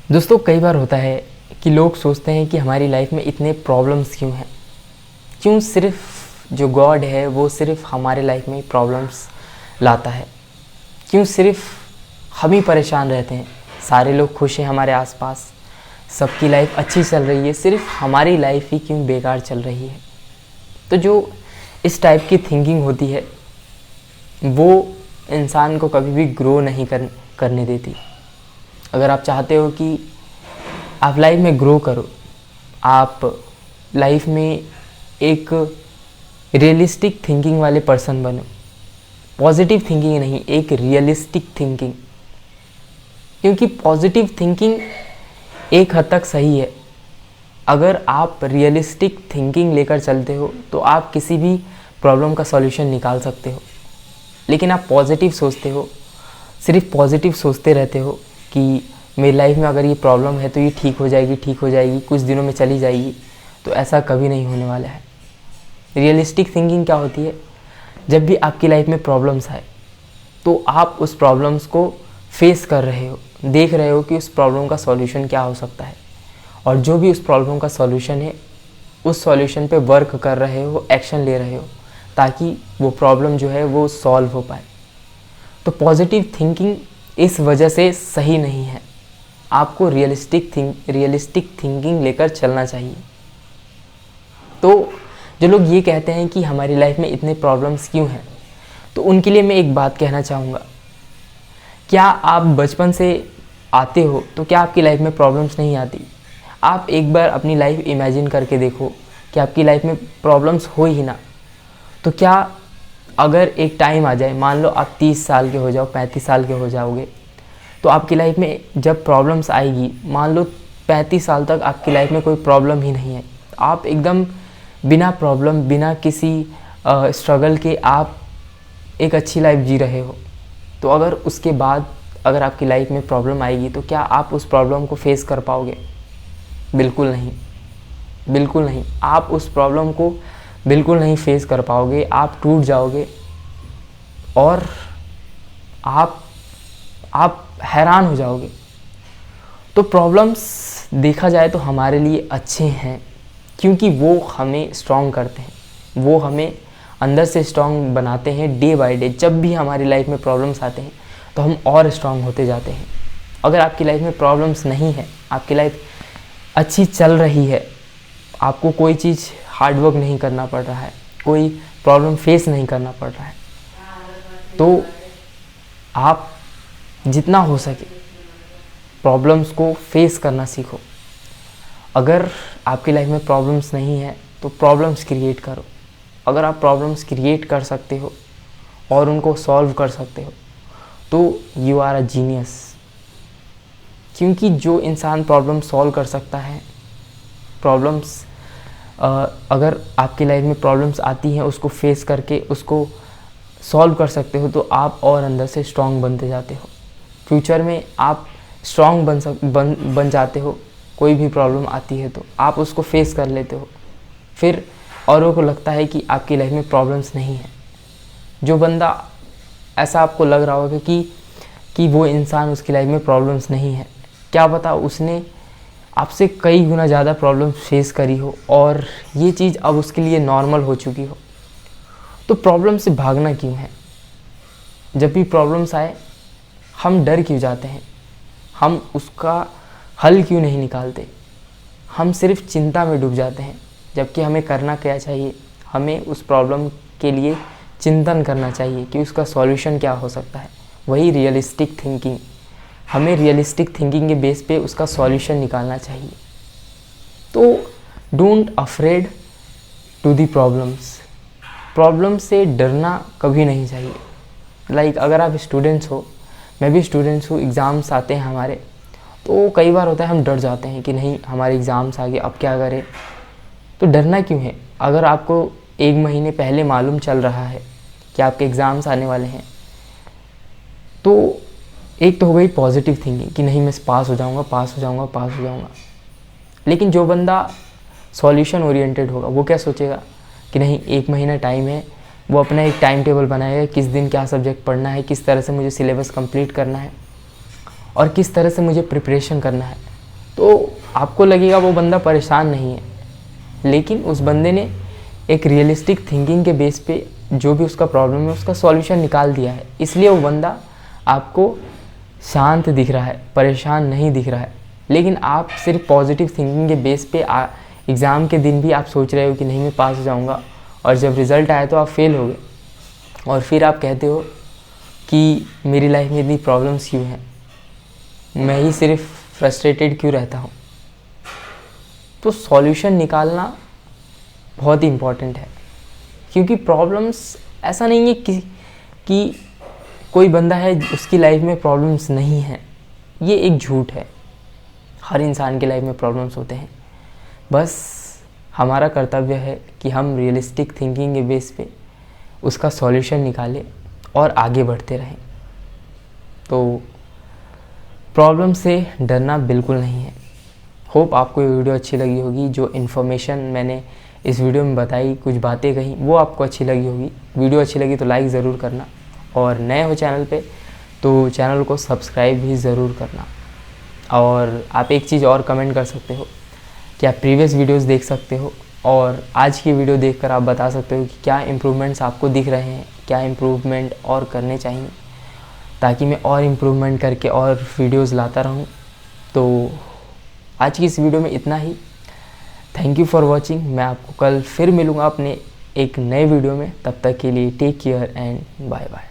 दोस्तों कई बार होता है कि लोग सोचते हैं कि हमारी लाइफ में इतने प्रॉब्लम्स क्यों हैं, क्यों सिर्फ जो गॉड है वो सिर्फ हमारे लाइफ में प्रॉब्लम्स लाता है, क्यों सिर्फ हम ही परेशान रहते हैं। सारे लोग खुश हैं हमारे आसपास, सबकी लाइफ अच्छी चल रही है, सिर्फ हमारी लाइफ ही क्यों बेकार चल रही है। तो जो इस टाइप की थिंकिंग होती है वो इंसान को कभी भी ग्रो नहीं करने देती। अगर आप चाहते हो कि आप लाइफ में ग्रो करो, आप लाइफ में एक रियलिस्टिक थिंकिंग वाले पर्सन बनो, पॉजिटिव थिंकिंग नहीं, एक रियलिस्टिक थिंकिंग। क्योंकि पॉजिटिव थिंकिंग एक हद तक सही है। अगर आप रियलिस्टिक थिंकिंग लेकर चलते हो तो आप किसी भी प्रॉब्लम का सॉल्यूशन निकाल सकते हो। लेकिन आप पॉजिटिव सोचते हो, सिर्फ पॉजिटिव सोचते रहते हो कि मेरी लाइफ में अगर ये प्रॉब्लम है तो ये ठीक हो जाएगी, कुछ दिनों में चली जाएगी, तो ऐसा कभी नहीं होने वाला है। रियलिस्टिक थिंकिंग क्या होती है? जब भी आपकी लाइफ में प्रॉब्लम्स आए तो आप उस प्रॉब्लम्स को फेस कर रहे हो, देख रहे हो कि उस प्रॉब्लम का सॉल्यूशन क्या हो सकता है, और जो भी उस प्रॉब्लम का सॉल्यूशन है उस सॉल्यूशन पे वर्क कर रहे हो, एक्शन ले रहे हो, ताकि वो प्रॉब्लम जो है वो सॉल्व हो पाए। तो पॉजिटिव थिंकिंग इस वजह से सही नहीं है। आपको रियलिस्टिक थिंकिंग लेकर चलना चाहिए। तो जो लोग ये कहते हैं कि हमारी लाइफ में इतने प्रॉब्लम्स क्यों हैं, तो उनके लिए मैं एक बात कहना चाहूँगा। क्या आप बचपन से आते हो तो क्या आपकी लाइफ में प्रॉब्लम्स नहीं आती? आप एक बार अपनी लाइफ इमेजिन करके देखो कि आपकी लाइफ में प्रॉब्लम्स हो ही ना, तो क्या अगर एक टाइम आ जाए, मान लो आप 30 साल के हो जाओ, 35 साल के हो जाओगे, तो आपकी लाइफ में जब प्रॉब्लम्स आएगी, मान लो 35 साल तक आपकी लाइफ में कोई प्रॉब्लम ही नहीं है, आप एकदम बिना प्रॉब्लम, बिना किसी स्ट्रगल के आप एक अच्छी लाइफ जी रहे हो, तो अगर उसके बाद अगर आपकी लाइफ में प्रॉब्लम आएगी तो क्या आप उस प्रॉब्लम को फेस कर पाओगे? बिल्कुल नहीं, बिल्कुल नहीं। आप उस प्रॉब्लम को बिल्कुल नहीं फेस कर पाओगे, आप टूट जाओगे और आप हैरान हो जाओगे। तो प्रॉब्लम्स देखा जाए तो हमारे लिए अच्छे हैं, क्योंकि वो हमें स्ट्रॉन्ग करते हैं, वो हमें अंदर से स्ट्रॉन्ग बनाते हैं डे बाय डे। जब भी हमारी लाइफ में प्रॉब्लम्स आते हैं तो हम और स्ट्रॉन्ग होते जाते हैं। अगर आपकी लाइफ में प्रॉब्लम्स नहीं है, आपकी लाइफ अच्छी चल रही है, आपको कोई चीज़ हार्ड वर्क नहीं करना पड़ रहा है, कोई प्रॉब्लम फेस नहीं करना पड़ रहा है, तो आप जितना हो सके प्रॉब्लम्स को फेस करना सीखो। अगर आपकी लाइफ में प्रॉब्लम्स नहीं है तो प्रॉब्लम्स क्रिएट करो। अगर आप प्रॉब्लम्स क्रिएट कर सकते हो और उनको सॉल्व कर सकते हो तो यू आर अ जीनियस। क्योंकि जो इंसान प्रॉब्लम सॉल्व कर सकता है, प्रॉब्लम्स अगर आपकी लाइफ में प्रॉब्लम्स आती हैं उसको फेस करके उसको सॉल्व कर सकते हो, तो आप और अंदर से स्ट्रॉन्ग बनते जाते हो। फ्यूचर में आप स्ट्रॉन्ग बन जाते हो। कोई भी प्रॉब्लम आती है तो आप उसको फेस कर लेते हो। फिर औरों को लगता है कि आपकी लाइफ में प्रॉब्लम्स नहीं है। जो बंदा ऐसा आपको लग रहा होगा कि वो इंसान, उसकी लाइफ में प्रॉब्लम्स नहीं है, क्या पता उसने आपसे कई गुना ज़्यादा प्रॉब्लम फेस करी हो और ये चीज़ अब उसके लिए नॉर्मल हो चुकी हो। तो प्रॉब्लम से भागना क्यों है? जब भी प्रॉब्लम्स आए हम डर क्यों जाते हैं? हम उसका हल क्यों नहीं निकालते? हम सिर्फ चिंता में डूब जाते हैं, जबकि हमें करना क्या चाहिए? हमें उस प्रॉब्लम के लिए चिंतन करना चाहिए कि उसका सॉल्यूशन क्या हो सकता है। वही रियलिस्टिक थिंकिंग। हमें रियलिस्टिक थिंकिंग के बेस पे उसका सॉल्यूशन निकालना चाहिए। तो don't afraid to the problems. Problem से डरना कभी नहीं चाहिए। लाइक अगर आप स्टूडेंट्स हो, मैं भी स्टूडेंट्स हूँ, एग्ज़ाम्स आते हैं हमारे, तो कई बार होता है हम डर जाते हैं कि नहीं हमारे एग्ज़ाम्स आ गए, अब क्या करें। तो डरना क्यों है? अगर आपको 1 महीने पहले मालूम चल रहा है कि आपके एग्ज़ाम्स आने वाले हैं, तो एक तो हो गई पॉजिटिव थिंकिंग कि नहीं मैं पास हो जाऊँगा। लेकिन जो बंदा सॉल्यूशन ओरिएंटेड होगा वो क्या सोचेगा कि नहीं 1 महीना टाइम है, वो अपना एक टाइम टेबल बनाएगा, किस दिन क्या सब्जेक्ट पढ़ना है, किस तरह से मुझे सिलेबस कंप्लीट करना है और किस तरह से मुझे प्रिपरेशन करना है। तो आपको लगेगा वो बंदा परेशान नहीं है, लेकिन उस बंदे ने एक रियलिस्टिक थिंकिंग के बेस पे जो भी उसका प्रॉब्लम है उसका सॉल्यूशन निकाल दिया है, इसलिए वो बंदा आपको शांत दिख रहा है, परेशान नहीं दिख रहा है। लेकिन आप सिर्फ पॉजिटिव थिंकिंग के बेस पे एग्ज़ाम के दिन भी आप सोच रहे हो कि नहीं मैं पास हो जाऊँगा, और जब रिज़ल्ट आया तो आप फेल हो गए, और फिर आप कहते हो कि मेरी लाइफ में इतनी प्रॉब्लम्स क्यों हैं, मैं ही सिर्फ फ्रस्ट्रेटेड क्यों रहता हूँ। तो सॉल्यूशन निकालना बहुत ही इम्पॉर्टेंट है, क्योंकि प्रॉब्लम्स ऐसा नहीं है कि कोई बंदा है उसकी लाइफ में प्रॉब्लम्स नहीं है, ये एक झूठ है। हर इंसान की लाइफ में प्रॉब्लम्स होते हैं, बस हमारा कर्तव्य है कि हम रियलिस्टिक थिंकिंग के बेस पे उसका सॉल्यूशन निकालें और आगे बढ़ते रहें। तो प्रॉब्लम से डरना बिल्कुल नहीं है। होप आपको ये वीडियो अच्छी लगी होगी। जो इन्फॉर्मेशन मैंने इस वीडियो में बताई, कुछ बातें कही, वो आपको अच्छी लगी होगी। वीडियो अच्छी लगी तो लाइक ज़रूर करना, और नए हो चैनल पे तो चैनल को सब्सक्राइब भी ज़रूर करना। और आप एक चीज़ और कमेंट कर सकते हो कि आप प्रीवियस वीडियोस देख सकते हो, और आज की वीडियो देखकर आप बता सकते हो कि क्या इम्प्रूवमेंट्स आपको दिख रहे हैं, क्या इम्प्रूवमेंट और करने चाहिए, ताकि मैं और इम्प्रूवमेंट करके और वीडियोस लाता रहूं। तो आज की इस वीडियो में इतना ही। Thank you for watching. मैं आपको कल फिर मिलूँगा अपने एक नए वीडियो में। तब तक के लिए take care and bye bye.